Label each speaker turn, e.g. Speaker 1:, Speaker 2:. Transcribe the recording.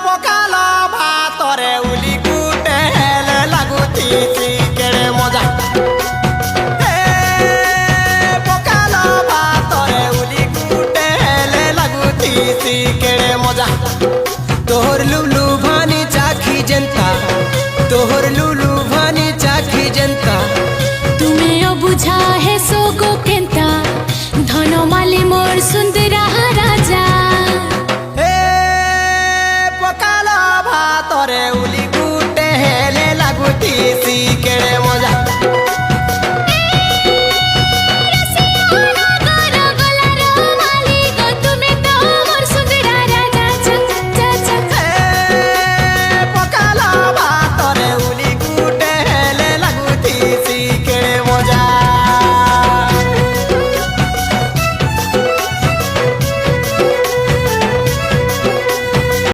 Speaker 1: ପକାଲ ଭାତରେ ଉଲି ଗୁଟେ ହେଲେ ଲାଗୁଥିସି କେଡ଼େ ମଜା ପକାଲ ଭାତରେ ଉଲି ଗୁଟେ ହେଲେ ଲାଗୁଥିସି କେଡ଼େ ମଜା तोहर लुलु भानी चाखी जनता तोहर लुलु भानी चाखी जनता
Speaker 2: तुम्हें बुझा है सोगो केंता धन माली मोर सुंदर